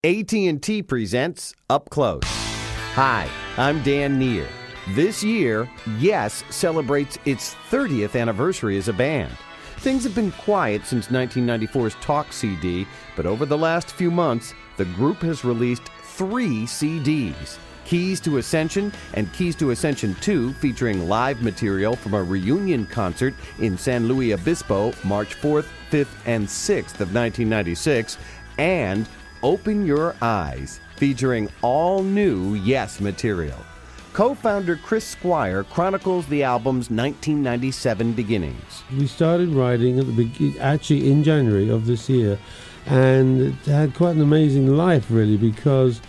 AT&T presents Up Close. Hi, I'm Dan Neer. This year, Yes celebrates its 30th anniversary as a band. Things have been quiet since 1994's Talk CD, but over the last few months, the group has released 3 CDs. Keys to Ascension and Keys to Ascension 2, featuring live material from a reunion concert in San Luis Obispo, March 4th, 5th, and 6th of 1996, and Open Your Eyes, featuring all new Yes material. Co-founder Chris Squire chronicles the album's 1997 beginnings. We started writing actually in January of this year, and it had quite an amazing life, really, because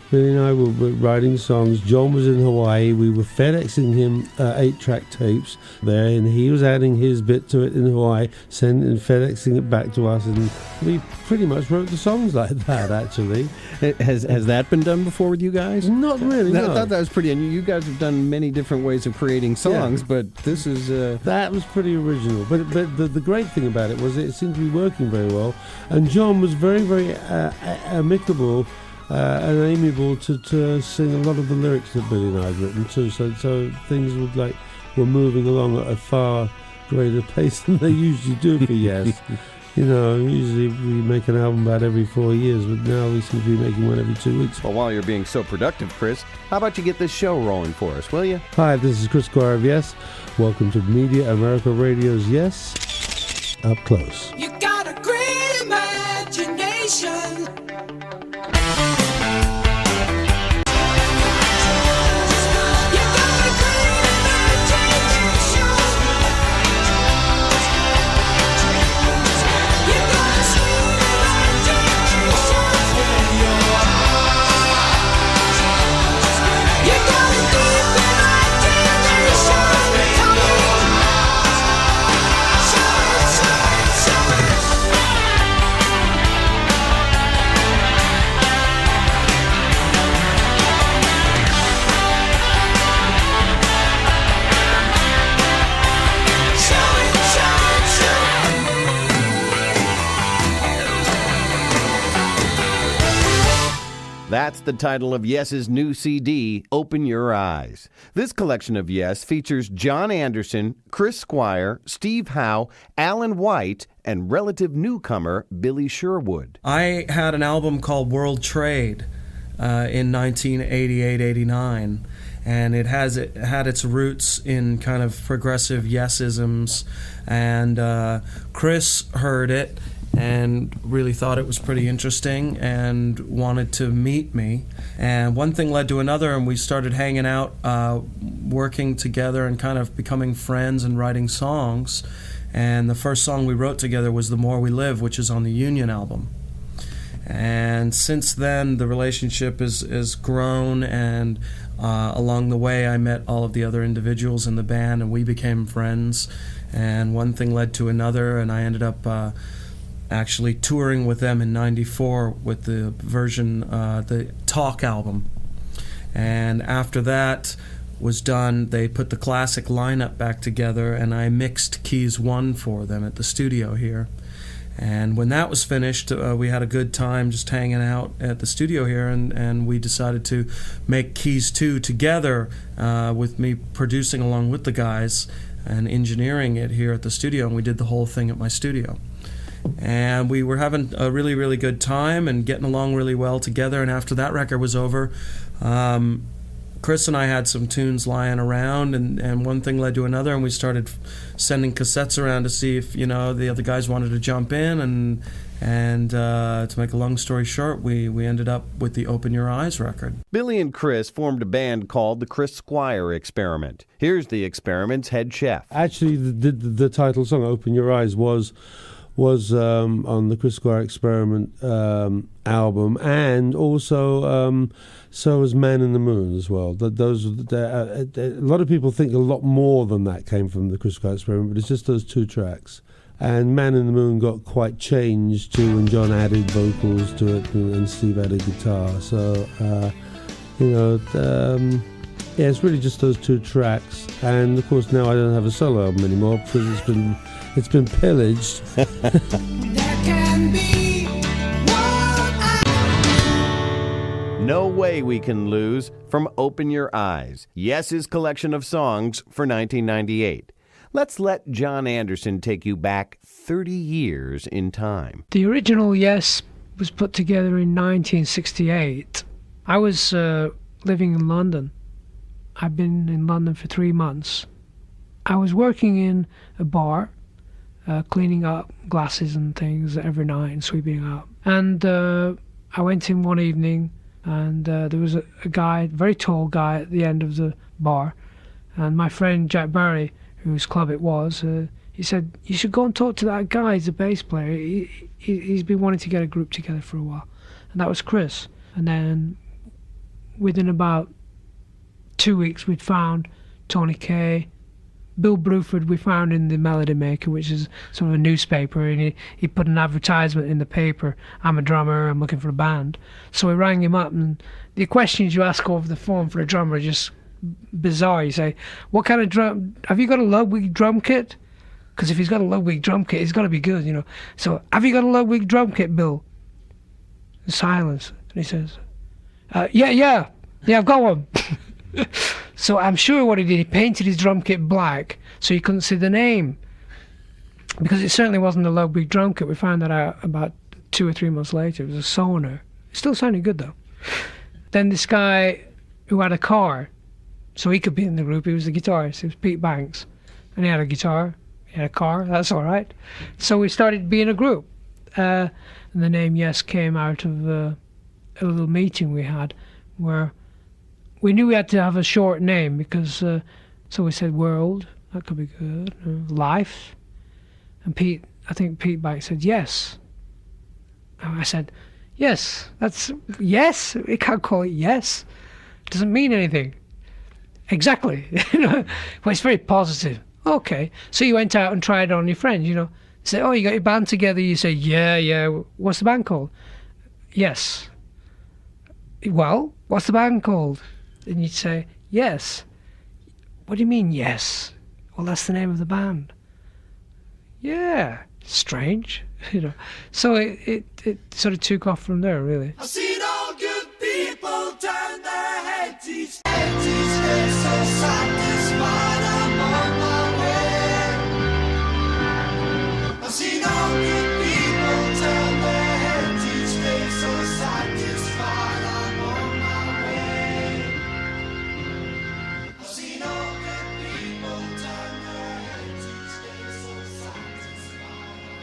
Billy and I were writing songs. John was in Hawaii. We were FedExing him 8-track tapes there, and he was adding his bit to it in Hawaii, sending and FedExing it back to us, and we pretty much wrote the songs like that, actually. Has that been done before with you guys? Not really, no. I thought that was pretty unusual. You guys have done many different ways of creating songs, yeah. But this is... That was pretty original. But the great thing about it was it seemed to be working very well, and John was very, very amicable and amiable to sing a lot of the lyrics that Billy and I had written too. So things were moving along at a far greater pace than they usually do for Yes. You know, usually we make an album about every 4 years, but now we seem to be making one every 2 weeks. Well, while you're being so productive, Chris, how about you get this show rolling for us, will you? Hi, this is Chris Squire of Yes. Welcome to Media America Radio's Yes Up Close. You got a great imagination. That's the title of Yes's new CD, Open Your Eyes. This collection of Yes features John Anderson, Chris Squire, Steve Howe, Alan White, and relative newcomer Billy Sherwood. I had an album called World Trade in 1988-89, and it had its roots in kind of progressive Yes-isms, and Chris heard it and really thought it was pretty interesting and wanted to meet me. And one thing led to another, and we started hanging out, working together and kind of becoming friends and writing songs. And the first song we wrote together was The More We Live, which is on the Union album. And since then, the relationship has grown, and along the way, I met all of the other individuals in the band, and we became friends. And one thing led to another, and I ended up actually touring with them in '94 with the version, the Talk album. And after that was done, they put the classic lineup back together, and I mixed Keys 1 for them at the studio here. And when that was finished, we had a good time just hanging out at the studio here, and we decided to make Keys 2 together with me producing along with the guys and engineering it here at the studio, and we did the whole thing at my studio. And we were having a really, really good time and getting along really well together. And after that record was over, Chris and I had some tunes lying around, and one thing led to another, and we started sending cassettes around to see if, you know, the other guys wanted to jump in. And to make a long story short, we ended up with the Open Your Eyes record. Billy and Chris formed a band called the Chris Squire Experiment. Here's the experiment's head chef. Actually, the title song, Open Your Eyes, was on the Chris Squire Experiment album, and also so was Man in the Moon as well. A lot of people think a lot more than that came from the Chris Squire Experiment, but it's just those 2 tracks. And Man in the Moon got quite changed too, and John added vocals to it, and Steve added guitar. So, yeah, it's really just those 2 tracks. And of course now I don't have a solo album anymore because it's been pillaged. There can be one No Way We Can Lose from Open Your Eyes, Yes's collection of songs for 1998. Let's let John Anderson take you back 30 years in time. The original Yes was put together in 1968. I was living in London. I've been in London for 3 months. I was working in a bar, cleaning up glasses and things every night and sweeping up. And I went in one evening, and there was a guy, a very tall guy at the end of the bar. And my friend Jack Barry, whose club it was, he said, "You should go and talk to that guy, he's a bass player. He's been wanting to get a group together for a while." And that was Chris. And then within about 2 weeks, we'd found Tony Kaye. Bill Bruford we found in the Melody Maker, which is sort of a newspaper, and he put an advertisement in the paper, "I'm a drummer, I'm looking for a band." So we rang him up, and the questions you ask over the phone for a drummer are just bizarre. You say, "What kind of drum, have you got a Ludwig drum kit?" Because if he's got a Ludwig drum kit, it's got to be good, you know. So, "Have you got a Ludwig drum kit, Bill?" Silence. And he says, yeah, I've got one." So I'm sure what he did, he painted his drum kit black so you couldn't see the name. Because it certainly wasn't a Ludwig drum kit. We found that out about 2 or 3 months later. It was a Sonar. It still sounded good, though. Then this guy who had a car, so he could be in the group, he was the guitarist. It was Pete Banks. And he had a guitar, he had a car, that's all right. So we started being a group. And the name Yes came out of a little meeting we had where we knew we had to have a short name because, so we said World, that could be good, Life. And I think Pete Banks said Yes. And I said, "Yes, that's Yes, we can't call it Yes. It doesn't mean anything." Exactly. Well, it's very positive. Okay. So you went out and tried it on your friends, you know. Say, "Oh, you got your band together." You say, yeah. What's the band called?" "Yes." "Well, what's the band called?" And you'd say, "Yes." "What do you mean, yes?" "Well, that's the name of the band." "Yeah, strange," you know. So it sort of took off from there, really. I've seen all good people turn their heads each day, so satisfied I'm on my way. I've seen all good people turn their heads each day, so satisfied I'm on my way. I've seen all good people turn their heads each day, so satisfied I'm on my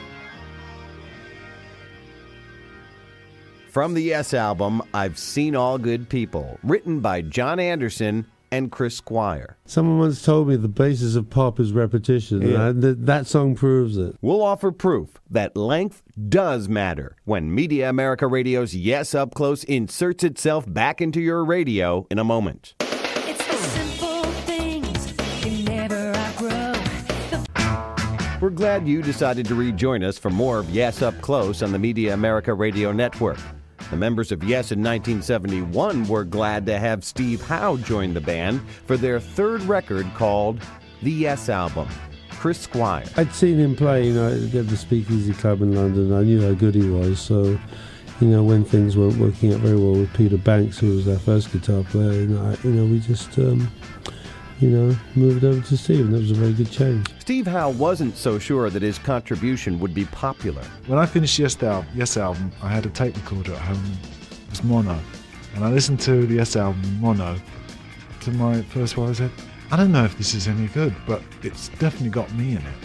way. From the Yes album, I've Seen All Good People, written by John Anderson and Chris Squire. Someone once told me the basis of pop is repetition, and that song proves it. We'll offer proof that length does matter when Media America Radio's Yes Up Close inserts itself back into your radio in a moment. It's the simple things you never outgrow. We're glad you decided to rejoin us for more of Yes Up Close on the Media America Radio Network. The members of Yes in 1971 were glad to have Steve Howe join the band for their third record called The Yes Album. Chris Squire. I'd seen him play, you know, at the Speakeasy Club in London. I knew how good he was, so, you know, when things weren't working out very well with Peter Banks, who was our first guitar player, we just, moved over to Steve, and that was a very good change. Steve Howe wasn't so sure that his contribution would be popular. When I finished Yes album, I had a tape recorder at home. It was mono. And I listened to the Yes album mono to my first wife. I said, "I don't know if this is any good, but it's definitely got me in it."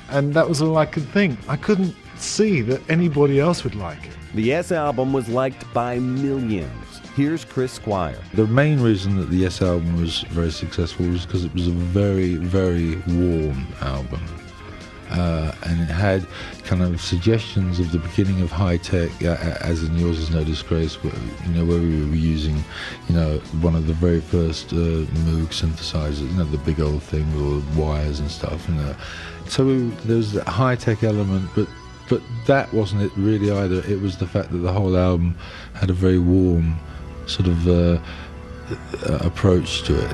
And that was all I could think. I couldn't see that anybody else would like it. The Yes album was liked by millions. Here's Chris Squire. The main reason that the Yes album was very successful was because it was a very, very warm album. And it had kind of suggestions of the beginning of high tech, as in Yours Is No Disgrace, where we were using, one of the very first Moog synthesizers, the big old thing with all the wires and stuff. So there was that high tech element, but that wasn't it really either. It was the fact that the whole album had a very warm sort of approach to it.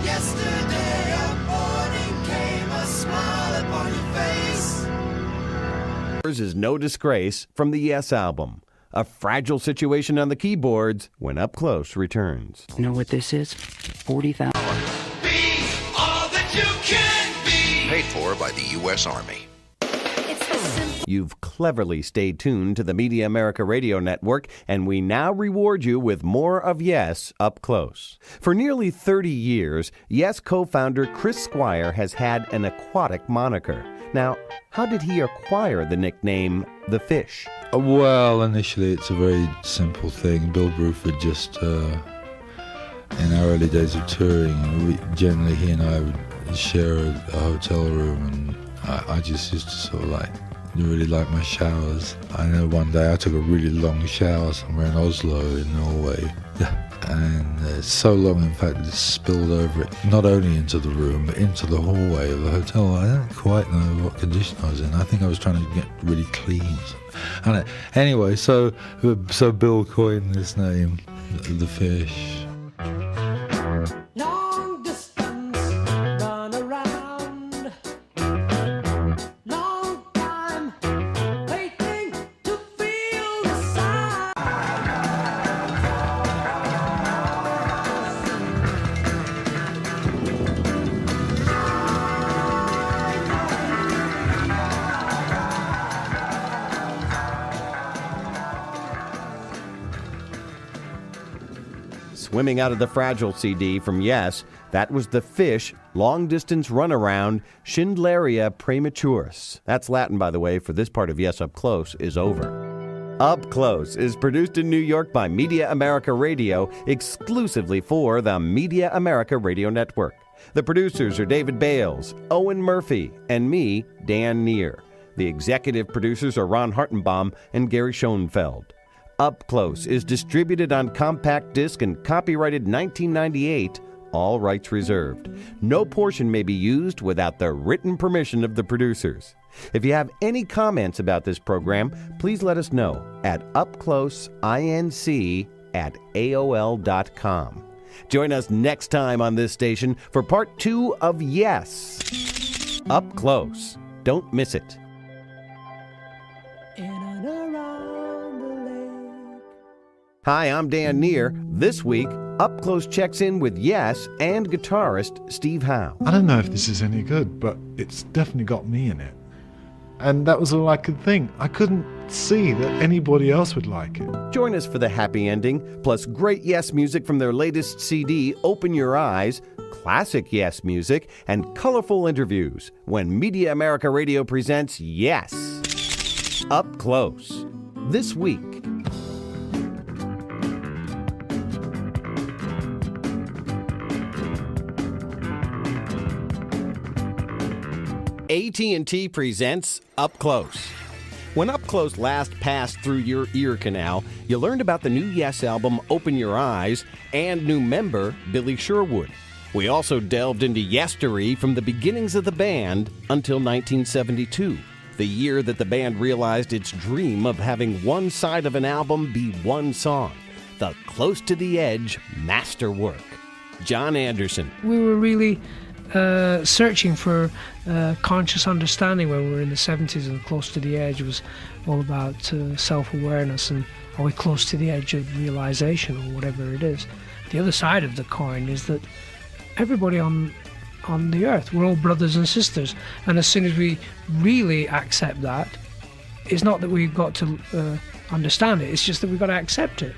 Yesterday a morning came, a smile upon your face. Yours Is No Disgrace from the Yes album. a fragile situation on the keyboards when Up Close returns. You know what this is? 40,000. Be all that you can be. Paid for by the U.S. Army. It's the simple. You've cleverly stayed tuned to the Media America Radio Network, and we now reward you with more of Yes Up Close. For nearly 30 years, Yes co-founder Chris Squire has had an aquatic moniker. Now, how did he acquire the nickname The Fish? Well, initially it's a very simple thing. Bill Bruford just, in our early days of touring, generally he and I would share a hotel room, and I just used to sort of really like my showers. I know one day I took a really long shower somewhere in Oslo in Norway. And so long, in fact, it spilled over it, not only into the room, but into the hallway of the hotel. I don't quite know what condition I was in. I think I was trying to get really clean. Anyway, so Bill coined this name, The Fish. Long distance, run around. Long time, waiting to feel the sound. Swimming out of the Fragile CD from Yes, that was The Fish, long-distance runaround, Schindleria Prematuris. That's Latin, by the way, for this part of Yes Up Close is over. Up Close is produced in New York by Media America Radio, exclusively for the Media America Radio Network. The producers are David Bales, Owen Murphy, and me, Dan Neer. The executive producers are Ron Hartenbaum and Gary Schoenfeld. Up Close is distributed on compact disc and copyrighted 1998, all rights reserved. No portion may be used without the written permission of the producers. If you have any comments about this program, please let us know at upcloseinc@aol.com. Join us next time on this station for part 2 of Yes. Up Close. Don't miss it. In and around the lake. Hi, I'm Dan Neer. This week, Up Close checks in with Yes and guitarist Steve Howe. I don't know if this is any good, but it's definitely got me in it. And that was all I could think. I couldn't see that anybody else would like it. Join us for the happy ending, plus great Yes music from their latest CD, Open Your Eyes, classic Yes music, and colorful interviews when Media America Radio presents Yes. Up Close. This week. AT&T presents Up Close. When Up Close last passed through your ear canal, you learned about the new Yes album, Open Your Eyes, and new member, Billy Sherwood. We also delved into Yesterday from the beginnings of the band until 1972, the year that the band realized its dream of having one side of an album be one song, the Close to the Edge masterwork. John Anderson. We were really searching for conscious understanding when we were in the 70s, and Close to the Edge was all about self-awareness and are we close to the edge of realization or whatever it is. The other side of the coin is that everybody on the earth, we're all brothers and sisters, and as soon as we really accept that, it's not that we've got to understand it, it's just that we've got to accept it,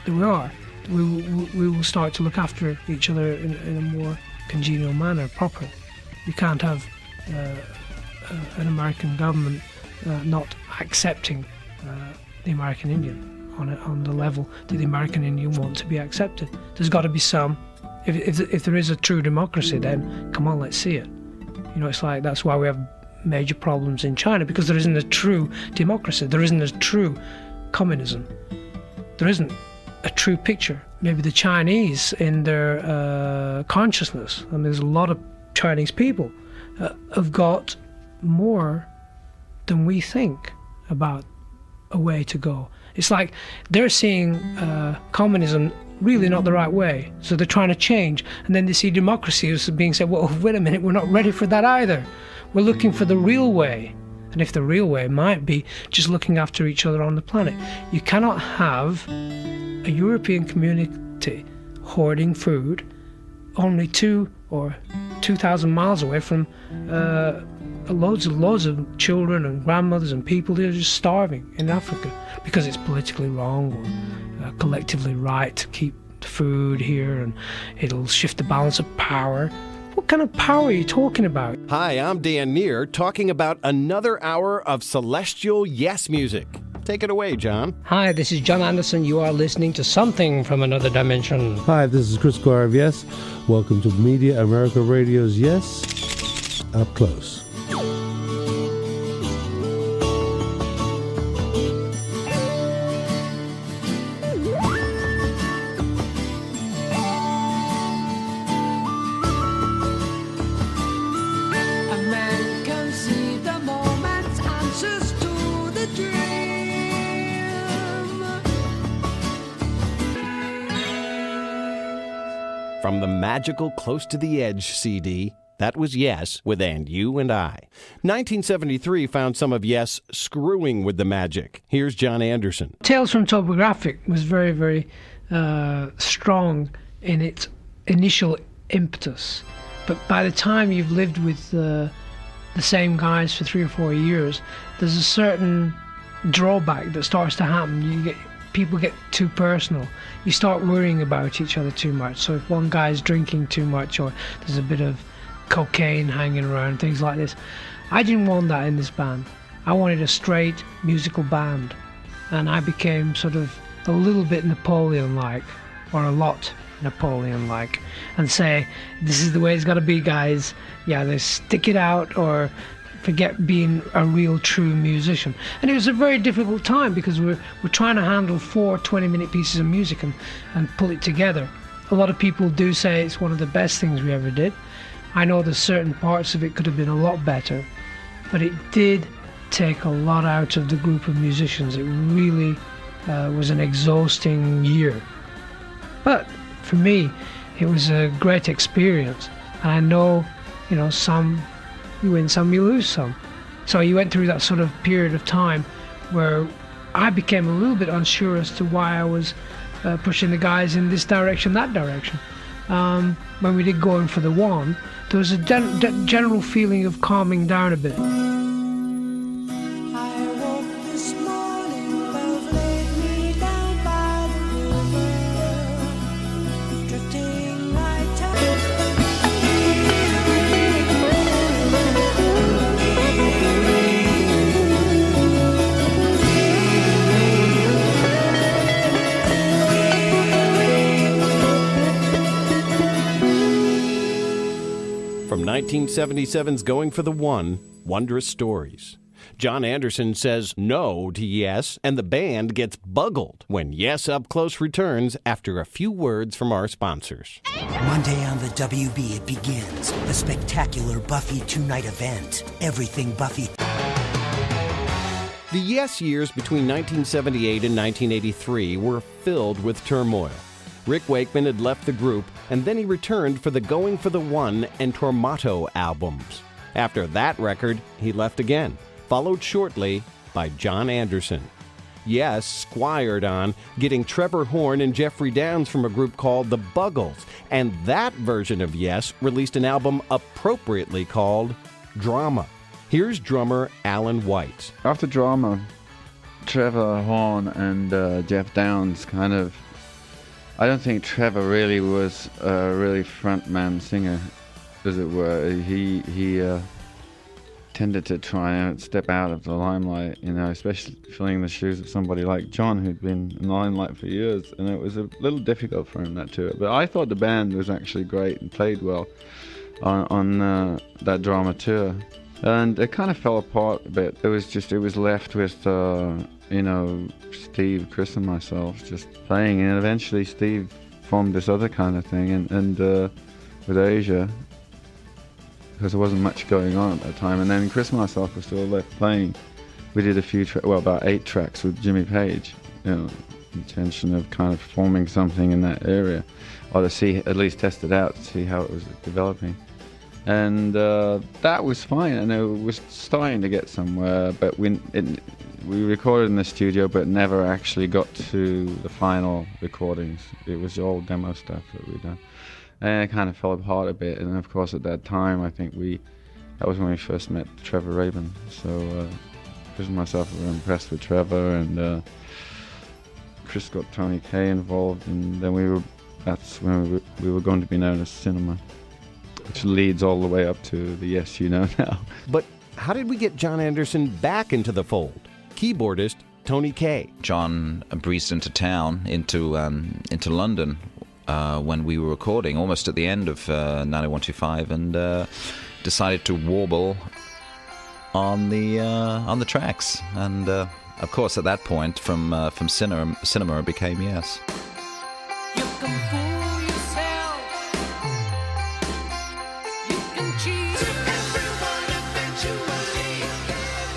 that we are. We will start to look after each other in a more congenial manner, proper. You can't have an American government not accepting the American Indian on the level that the American Indian want to be accepted. There's got to be some. If there is a true democracy, then come on, let's see it. You know, it's like that's why we have major problems in China, because there isn't a true democracy. There isn't a true communism. There isn't a true picture. Maybe the Chinese in their consciousness, I mean, there's a lot of Chinese people have got more than we think about a way to go. It's like they're seeing communism really not the right way, so they're trying to change, and then they see democracy as being said, well, wait a minute, we're not ready for that either. We're looking for the real way, And if the real way might be just looking after each other on the planet. You cannot have a European community hoarding food only 2,000 miles away from loads of children and grandmothers and people who are just starving in Africa because it's politically wrong or collectively right to keep the food here and it'll shift the balance of power. What kind of power are you talking about? Hi, I'm Dan Neer, talking about another hour of celestial yes music. Take it away, John. Hi, this is John Anderson. You are listening to Something from Another Dimension. Hi, this is Chris Squire of Yes. Welcome to Media America Radio's Yes Up Close. From the magical Close to the Edge CD, that was Yes with And You and I. 1973 found some of Yes screwing with the magic. Here's John Anderson. Tales from Topographic was very, very strong in its initial impetus. But by the time you've lived with the same guys for 3 or 4 years, there's a certain drawback that starts to happen. People get too personal. You start worrying about each other too much. So if one guy's drinking too much or there's a bit of cocaine hanging around, things like this. I didn't want that in this band. I wanted a straight musical band. And I became sort of a little bit Napoleon-like, or a lot Napoleon-like, and say, this is the way it's got to be, guys. Yeah, they stick it out or forget being a real true musician. And it was a very difficult time because we're trying to handle 4 20-minute pieces of music and pull it together. A lot of people do say it's one of the best things we ever did. I know there's certain parts of it could have been a lot better, but it did take a lot out of the group of musicians. It really was an exhausting year. But for me, it was a great experience. And I know, some you win some, you lose some. So you went through that sort of period of time where I became a little bit unsure as to why I was pushing the guys in this direction, that direction. When we did Going for the One, there was a general feeling of calming down a bit. I woke this morning, love laid me down by the river, drifting my From 1977's Going for the One, Wondrous Stories. John Anderson says no to Yes, and the band gets buggled when Yes Up Close returns after a few words from our sponsors. Monday on the WB it begins. The spectacular Buffy 2-night event. Everything Buffy. The Yes years between 1978 and 1983 were filled with turmoil. Rick Wakeman had left the group, and then he returned for the Going for the One and Tormato albums. After that record, he left again, followed shortly by John Anderson. Yes squired on getting Trevor Horn and Jeffrey Downs from a group called the Buggles, and that version of Yes released an album appropriately called Drama. Here's drummer Alan White. After Drama, Trevor Horn and Jeff Downs I don't think Trevor really was a really frontman singer, as it were. He tended to try and step out of the limelight, especially filling the shoes of somebody like John, who'd been in the limelight for years, and it was a little difficult for him, that tour. But I thought the band was actually great and played well on that Drama tour. And it kind of fell apart a bit. It was left with Steve, Chris, and myself just playing, and eventually Steve formed this other kind of thing, and with Asia, because there wasn't much going on at that time, and then Chris and myself were still left playing. We did a few about 8 tracks with Jimmy Page, intention of kind of forming something in that area, or to see, at least test it out, to see how it was developing. And that was fine, and it was starting to get somewhere, but we recorded in the studio but never actually got to the final recordings. It was all demo stuff that we'd done. And it kind of fell apart a bit, and of course at that time I think that was when we first met Trevor Rabin. So Chris and myself were impressed with Trevor, and Chris got Tony Kaye involved, and then that's when we were going to be known as Cinema, which leads all the way up to the Yes You Know now. But how did we get John Anderson back into the fold? Keyboardist Tony Kaye. John breezed into town, into London, when we were recording, almost at the end of 90125, and decided to warble on the tracks. And of course, at that point, from cinema, it became Yes. You can fool yourself. You can cheat everyone eventually.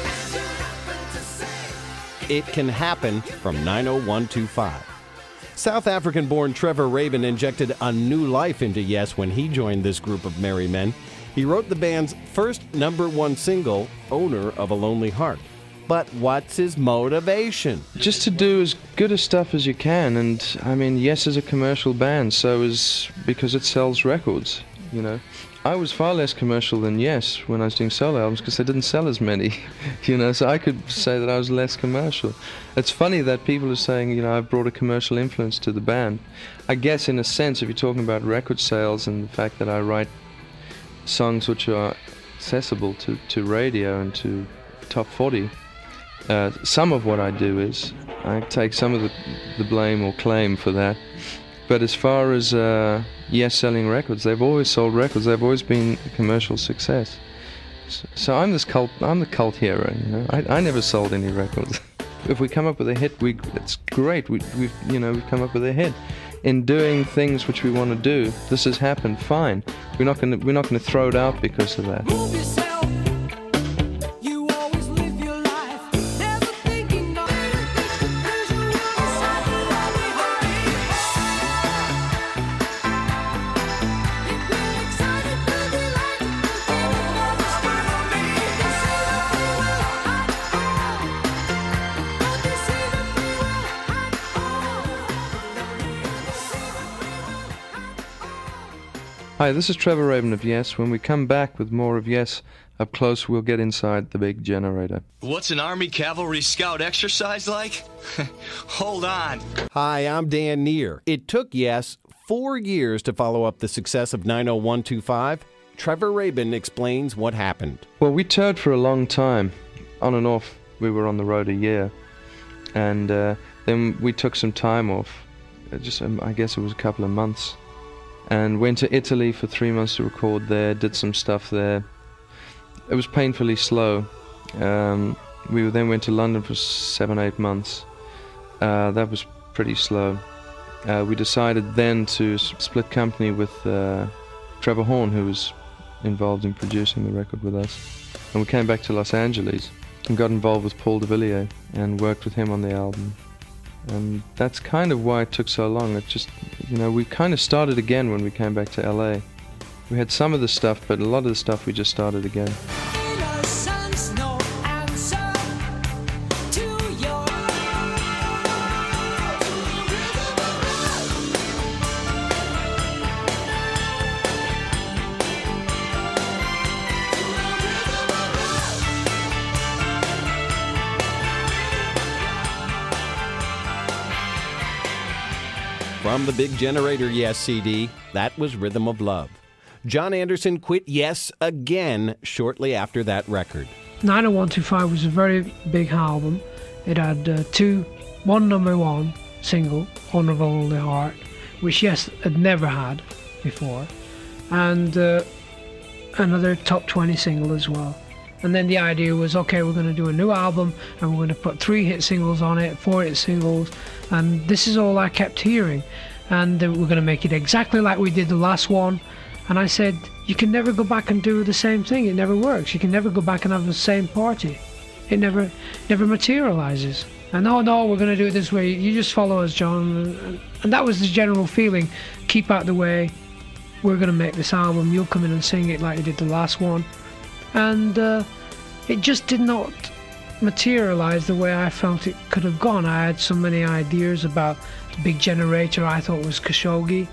As you happen to say. It Can Happen from 90125. South African-born Trevor Rabin injected a new life into Yes when he joined this group of merry men. He wrote the band's first #1 single, Owner of a Lonely Heart. But what's his motivation? Just to do as good a stuff as you can, and I mean, Yes is a commercial band, so is because it sells records, you know. I was far less commercial than Yes when I was doing solo albums because they didn't sell as many, you know, so I could say that I was less commercial. It's funny that people are saying, you know, I've brought a commercial influence to the band. I guess in a sense, if you're talking about record sales and the fact that I write songs which are accessible to radio and to top 40, some of what I do is I take some of the blame or claim for that. But as far as Yes selling records, they've always sold records. They've always been a commercial success. So I'm the cult hero. You know, I never sold any records. If we come up with a hit, it's great. We've come up with a hit. In doing things which we want to do, this has happened. Fine. We're not going to throw it out because of that. Move yourself. You always live your life, never thinking of there's a world beside you, I'll be hurrying home. If we're excited, we'll be light. Feeling all the strength on me. They say that we will hide all. But they say that we will hide all. Hi, this is Trevor Rabin of Yes. When we come back with more of Yes Up Close, we'll get inside the big generator. What's an Army Cavalry Scout exercise like? Hold on. Hi, I'm Dan Neer. It took Yes 4 years to follow up the success of 90125. Trevor Rabin explains what happened. Well, we toured for a long time. On and off, we were on the road a year. And then we took some time off. I guess it was a couple of months. And went to Italy for 3 months to record there, did some stuff there. It was painfully slow. We then went to London for 7-8 months. That was pretty slow. We decided then to split company with Trevor Horn, who was involved in producing the record with us. And we came back to Los Angeles and got involved with Paul de Villiers and worked with him on the album. And that's kind of why it took so long. It just, you know, we kind of started again when we came back to LA. We had some of the stuff, but a lot of the stuff we just started again. Innocence, no answer to your From the Big Generator Yes CD, that was Rhythm of Love. John Anderson quit Yes again shortly after that record. 90125 was a very big album. It had one #1 single, Owner of a Lonely Heart, which Yes had never had before, and another top 20 single as well. And then the idea was, okay, we're going to do a new album and we're going to put 3 hit singles on it, 4 hit singles, and this is all I kept hearing. And we're going to make it exactly like we did the last one. And I said, you can never go back and do the same thing. It never works. You can never go back and have the same party. It never materializes. And no, we're going to do it this way. You just follow us, John. And that was the general feeling. Keep out the way. we're going to make this album, you'll come in and sing it like you did the last one. And it just did not materialize the way I felt it could have gone. I had so many ideas about the big generator I thought was Khashoggi,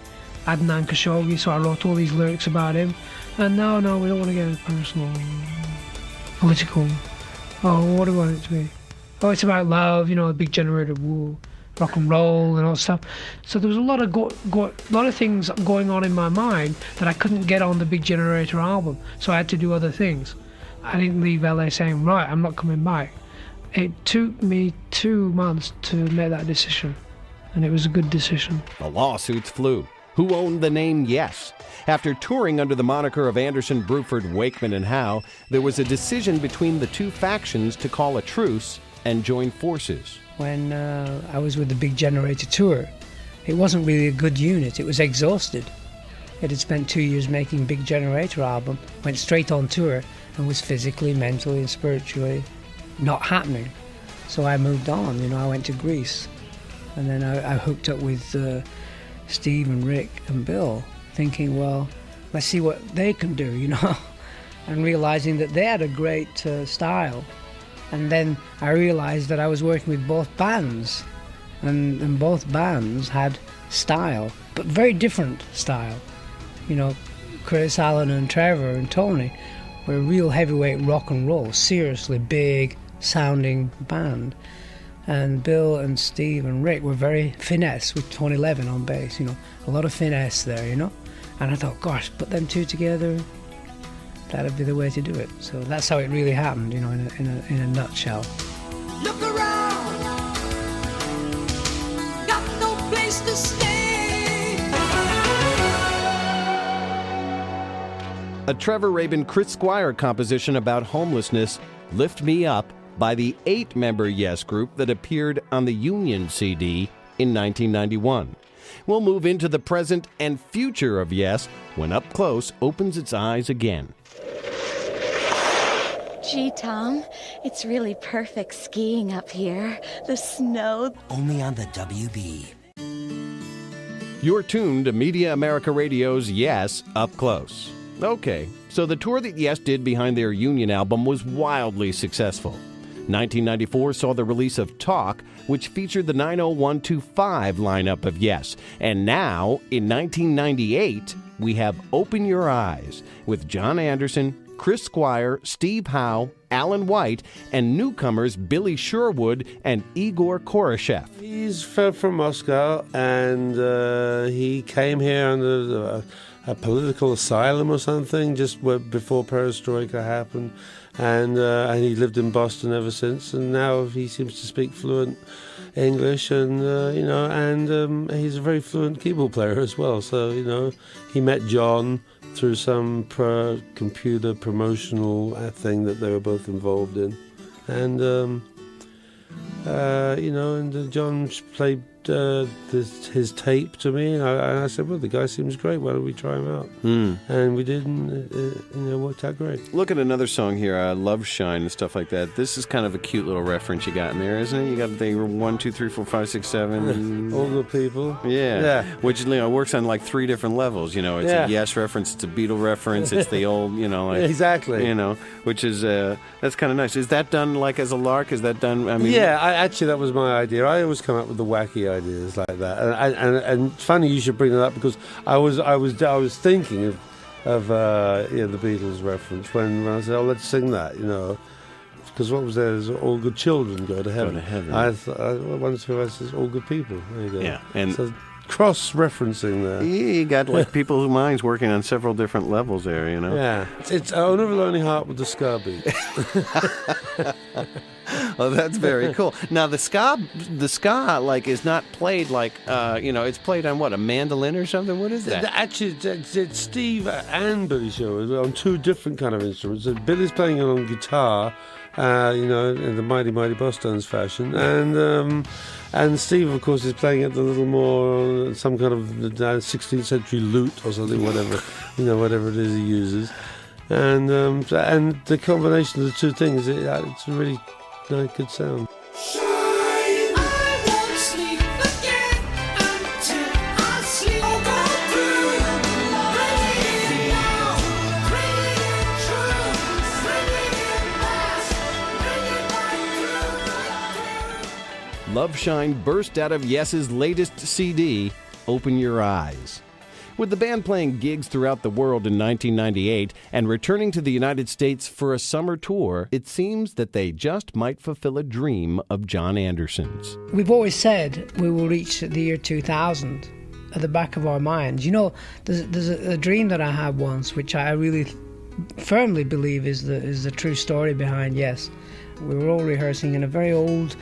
Adnan Khashoggi, so I wrote all these lyrics about him. And no, we don't want to get personal, political. Oh, what do we want it to be? Oh, it's about love, the big generator, woo, rock and roll and all that stuff. So there was a lot of lot of things going on in my mind that I couldn't get on the Big Generator album. So I had to do other things. I didn't leave LA saying, right, I'm not coming back. It took me 2 months to make that decision, and it was a good decision. The lawsuits flew. Who owned the name Yes? After touring under the moniker of Anderson, Bruford, Wakeman, and Howe, there was a decision between the two factions to call a truce and join forces. When I was with the Big Generator tour, it wasn't really a good unit. It was exhausted. It had spent 2 years making Big Generator album, went straight on tour, and was physically, mentally, and spiritually not happening. So I moved on. I went to Greece, and then I hooked up with Steve and Rick and Bill, thinking, well, let's see what they can do, and realizing that they had a great style. And then I realized that I was working with both bands, and both bands had style, but very different style. Chris, Alan and Trevor and Tony were a real heavyweight rock and roll, seriously big sounding band. And Bill and Steve and Rick were very finesse, with Tony Levin on bass, a lot of finesse there, And I thought, gosh, put them two together, that'd be the way to do it. So that's how it really happened, in a nutshell. Look around, got no place to stay. A Trevor Rabin, Chris Squire composition about homelessness, Lift Me Up, by the 8-member Yes group that appeared on the Union CD in 1991. We'll move into the present and future of Yes when Up Close opens its eyes again. Gee, Tom, it's really perfect skiing up here. The snow. Only on the WB. You're tuned to Media America Radio's Yes Up Close. Okay, so the tour that Yes did behind their Union album was wildly successful. 1994 saw the release of Talk, which featured the 90125 lineup of Yes. And now, in 1998, we have Open Your Eyes with John Anderson, Chris Squire, Steve Howe, Alan White, and newcomers Billy Sherwood and Igor Koroshev. He's from Moscow, and he came here under a political asylum or something just before Perestroika happened, and he lived in Boston ever since, and now he seems to speak fluent English, and he's a very fluent keyboard player as well. So he met John through some computer promotional thing that they were both involved in, and John played his tape to me, and I said, well, the guy seems great, why don't we try him out? And we did, and it worked out great. Look at another song here, Love Shine and stuff like that. This is kind of a cute little reference you got in there, isn't it? You got the 1, 2, 3, 4, 5, 6, 7. All the people. Yeah. Which works on like 3 different levels. It's a Yes reference, it's a Beatle reference, it's the old, exactly. Which is that's kind of nice. Is that done like as a lark? Is that done? Actually, that was my idea. I always come up with the wacky ideas like that, and it's funny you should bring that up, because I was thinking of the Beatles reference when I said, let's sing that, because what was there is all good children go to heaven. I once I said all good people. There you go. Yeah, and so cross-referencing there. You got like people's minds working on several different levels there, Yeah, it's Owner of a Lonely Heart with the ska beat. Oh, that's very cool. Now the ska is not played like it's played on what, a mandolin or something? What is that? Actually, it's Steve and Billy Sherwood on 2 different kind of instruments. So Billy's playing it on guitar, in the Mighty Mighty Bosstones fashion, and Steve, of course, is playing it a little more some kind of 16th century lute or something, whatever it is he uses, and the combination of the 2 things, it's a really good sound. Love Shine burst out of Yes's latest CD, Open Your Eyes. With the band playing gigs throughout the world in 1998 and returning to the United States for a summer tour, it seems that they just might fulfill a dream of John Anderson's. We've always said we will reach the year 2000 at the back of our minds. You know, there's a dream that I had once, which I really firmly believe is the true story behind Yes. We were all rehearsing in a very old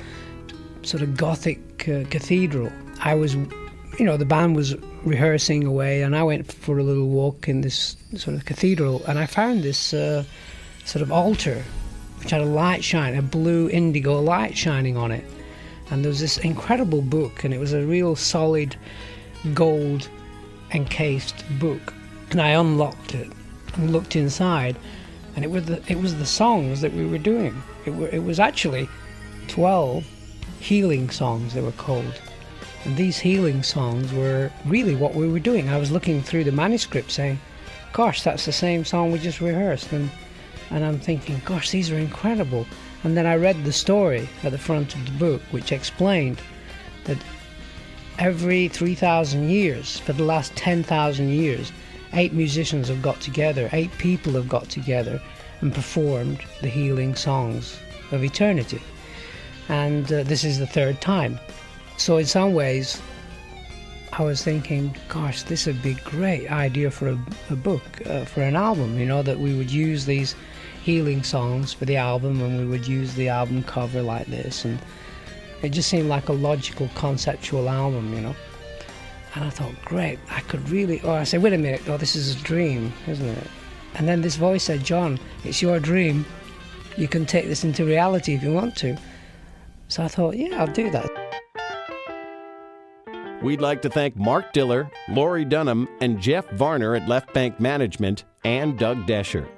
sort of Gothic cathedral. I was, the band was rehearsing away, and I went for a little walk in this sort of cathedral, and I found this sort of altar which had a light shine, a blue indigo light shining on it. And there was this incredible book, and it was a real solid gold encased book. And I unlocked it and looked inside, and it was the songs that we were doing. It was actually 12 healing songs, they were called. And these healing songs were really what we were doing. I was looking through the manuscript saying, gosh, that's the same song we just rehearsed. And I'm thinking, gosh, these are incredible. And then I read the story at the front of the book, which explained that every 3,000 years, for the last 10,000 years, 8 musicians have got together, 8 people have got together and performed the healing songs of eternity. And this is the 3rd time. So in some ways, I was thinking, gosh, this would be a great idea for a book, for an album, that we would use these healing songs for the album, and we would use the album cover like this. And it just seemed like a logical, conceptual album, And I thought, great, I could really... I said, wait a minute, this is a dream, isn't it? And then this voice said, John, it's your dream. You can take this into reality if you want to. So I thought, yeah, I'll do that. We'd like to thank Mark Diller, Laurie Dunham, and Jeff Varner at Left Bank Management, and Doug Desher.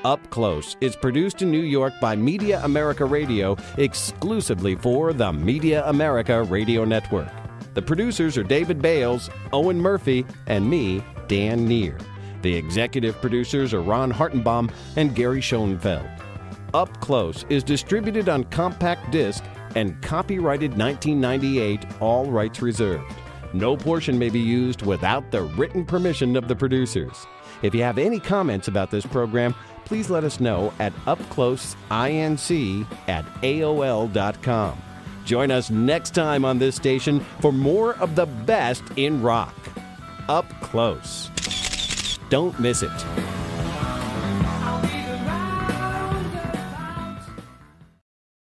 Up Close is produced in New York by Media America Radio exclusively for the Media America Radio Network. The producers are David Bales, Owen Murphy, and me, Dan Neer. The executive producers are Ron Hartenbaum and Gary Schoenfeld. Up Close is distributed on compact disc and copyrighted 1998, all rights reserved. No portion may be used without the written permission of the producers. If you have any comments about this program, please let us know at upcloseinc@aol.com. Join us next time on this station for more of the best in rock. Up Close. Don't miss it.